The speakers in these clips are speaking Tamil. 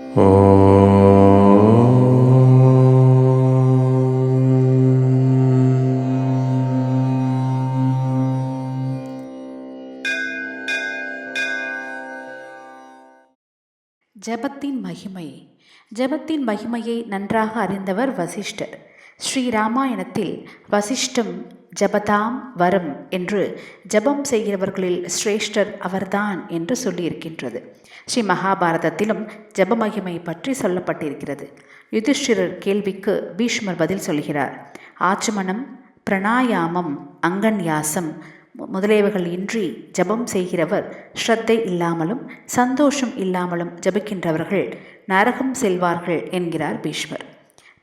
ஜபத்தின் மகிமை. ஜபத்தின் மகிமையை நன்றாக அறிந்தவர் வசிஷ்டர். ஸ்ரீ ராமாயணத்தில் வசிஷ்டம் ஜபதாம் வரம் என்று ஜபம் செய்கிறவர்களில் சிரேஷ்டர் அவர்தான் என்று சொல்லியிருக்கின்றது. ஸ்ரீ மகாபாரதத்திலும் ஜப மகிமை பற்றி சொல்லப்பட்டிருக்கிறது. யுதிஷ்டிரர் கேள்விக்கு பீஷ்மர் பதில் சொல்கிறார். ஆச்சமனம், பிரணாயாமம், அங்கன்யாசம் முதலியவைகள் இன்றி ஜபம் செய்கிறவர் ஸ்ரத்தை இல்லாமலும் சந்தோஷம் இல்லாமலும் ஜபிக்கின்றவர்கள் நரகம் செல்வார்கள் என்கிறார் பீஷ்மர்.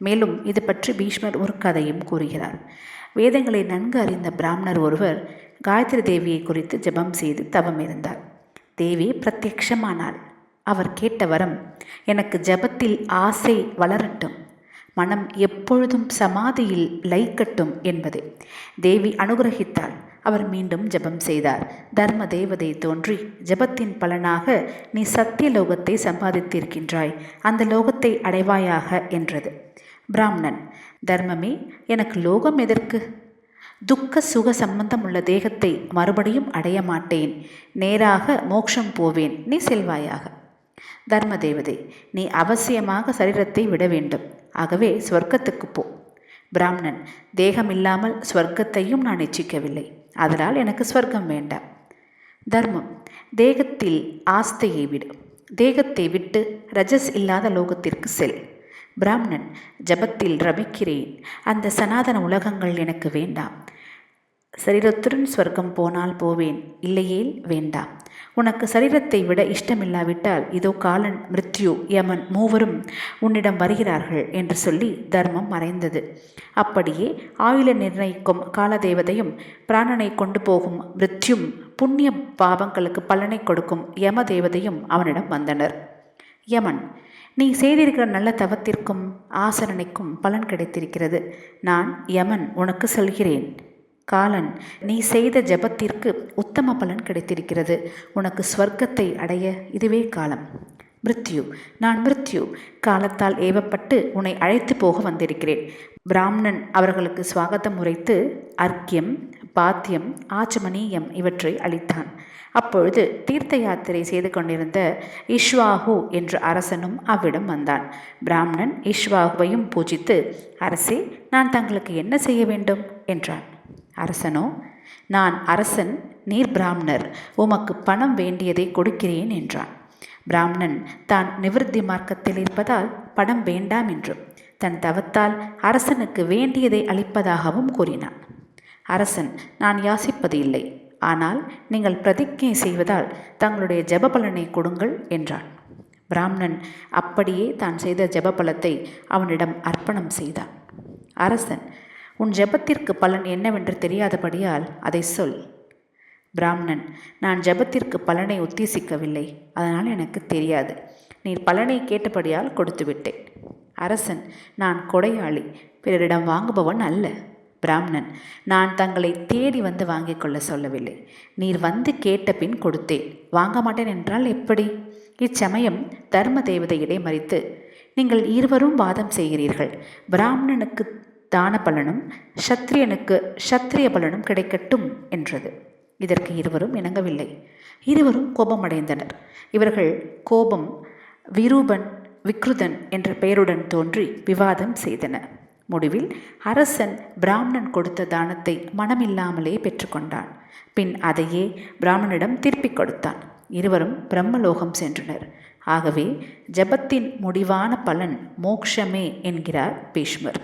மேலும் இது பற்றி பீஷ்மர் ஒரு கதையும் கூறுகிறார். வேதங்களை நன்கு அறிந்த பிராமணர் ஒருவர் காயத்ரி தேவியை குறித்து ஜபம் செய்து தவம் இருந்தார். தேவி பிரத்யக்ஷமானாள். அவர் கேட்ட வரம், எனக்கு ஜபத்தில் ஆசை வளரட்டும், மனம் எப்பொழுதும் சமாதியில் லைக்கட்டும் என்பதே. தேவி அனுகிரகித்தாள். அவர் மீண்டும் ஜபம் செய்தார். தர்ம தேவதை தோன்றி ஜபத்தின் பலனாக நீ சத்திய லோகத்தை சம்பாதித்திருக்கின்றாய், அந்த லோகத்தை அடைவாயாக என்றது. பிராமணன், தர்மமே, எனக்கு லோகம் எதற்கு? துக்க சுக சம்பந்தம் உள்ள தேகத்தை மறுபடியும் அடைய மாட்டேன், நேராக மோட்சம் போவேன், நீ செல்வாயாக. தர்ம தேவதை, நீ அவசியமாக சரீரத்தை விட வேண்டும், ஆகவே ஸ்வர்க்கத்துக்கு போ. பிராமணன், தேகம் இல்லாமல் ஸ்வர்க்கத்தையும் நான் இச்சிக்கவில்லை, அதனால் எனக்கு ஸ்வர்க்கம் வேண்டாம். தர்மம், தேகத்தில் ஆஸ்தையை விடு, தேகத்தை விட்டு ரஜஸ் இல்லாத லோகத்திற்கு செல். பிராமணன், ஜபத்தில் ரமிக்கிறேன், அந்த சனாதன உலகங்கள் எனக்கு வேண்டாம், சரீரத்துடன் ஸ்வர்க்கம் போனால் போவேன், இல்லையேல் வேண்டாம். உனக்கு சரீரத்தை விட இஷ்டமில்லாவிட்டால் இதோ காலன், மிருத்யு, யமன் மூவரும் உன்னிடம் வருகிறார்கள் என்று சொல்லி தர்மம் மறைந்தது. அப்படியே ஆயுள நிர்ணயிக்கும் காலதேவதையும் பிராணனை கொண்டு போகும் மிருத்யும் புண்ணிய பாவங்களுக்கு பலனை கொடுக்கும் யம தேவதையும் அவனிடம் வந்தனர். யமன், நீ செய்திருக்கிற நல்ல தவத்திற்கும் ஆசரணைக்கும் பலன் கிடைத்திருக்கிறது, நான் யமன் உனக்கு சொல்கிறேன். காலன், நீ செய்த ஜபத்திற்கு உத்தம பலன் கிடைத்திருக்கிறது, உனக்கு ஸ்வர்க்கத்தை அடைய இதுவே காலம். மிருத்யு, நான் மிருத்யு, காலத்தால் ஏவப்பட்டு உன்னை அழைத்து போக வந்திருக்கிறேன். பிராமணன் அவர்களுக்கு சுவாகத்தம் உரைத்து அர்க்கியம், பாத்தியம், ஆச்சமனீயம் இவற்றை அளித்தான். அப்பொழுது தீர்த்த யாத்திரை செய்து கொண்டிருந்த இஷ்வாகு என்ற அரசனும் அவ்விடம் வந்தான். பிராமணன் இஷ்வாகுவையும் பூஜித்து, அரசே, நான் தங்களுக்கு என்ன செய்ய வேண்டும் என்றான். அரசனோ, நான் அரசன், நீர் பிராமணர், உமக்கு பணம் வேண்டியதை கொடுக்கிறேன் என்றான். பிராமணன் தான் நிவிருத்தி மார்க்கத்தில் இருப்பதால் பணம் வேண்டாம் என்றும் தன் தவத்தால் அரசனுக்கு வேண்டியதை அளிப்பதாகவும் கூறினான். அரசன், நான் யாசிப்பது இல்லை, ஆனால் நீங்கள் பிரதிஜை செய்வதால் தங்களுடைய ஜபபலனை கொடுங்கள் என்றான். பிராமணன் அப்படியே தான் செய்த ஜபபலத்தை அவனிடம் அர்ப்பணம் செய்தான். அரசன், உன் ஜபத்திற்கு பலன் என்னவென்று தெரியாதபடியால் அதை சொல். பிராமணன், நான் ஜபத்திற்கு பலனை உத்தேசிக்கவில்லை, அதனால் எனக்கு தெரியாது, நீர் பலனை கேட்டபடியால் கொடுத்து விட்டேன். அரசன், நான் கொடையாளி, பிறரிடம் வாங்குபவன் அல்ல. பிராமணன், நான் தங்களை தேடி வந்து வாங்கிக் கொள்ள சொல்லவில்லை, நீர் வந்து கேட்ட பின் கொடுத்தேன், வாங்க மாட்டேன் என்றால் எப்படி? இச்சமயம் தர்ம தேவதை இடைமறித்து, நீங்கள் இருவரும் வாதம் செய்கிறீர்கள், பிராமணனுக்கு தான பலனும் சத்திரியனுக்கு சத்திரிய பலனும் கிடைக்கட்டும் என்றது. இதற்கு இருவரும் இணங்கவில்லை. இருவரும் கோபமடைந்தனர். இவர்கள் கோபம் விரூபன், விக்ருதன் என்ற பெயருடன் தோன்றி விவாதம் செய்தன. முடிவில் அரசன் பிராமணன் கொடுத்த தானத்தை மனமில்லாமலே பெற்றுக்கொண்டான். பின் அதையே பிராமணனிடம் திருப்பிக் கொடுத்தான். இருவரும் பிரம்மலோகம் சென்றனர். ஆகவே ஜபத்தின் முடிவான பலன் மோக்ஷமே என்கிறார் பீஷ்மர்.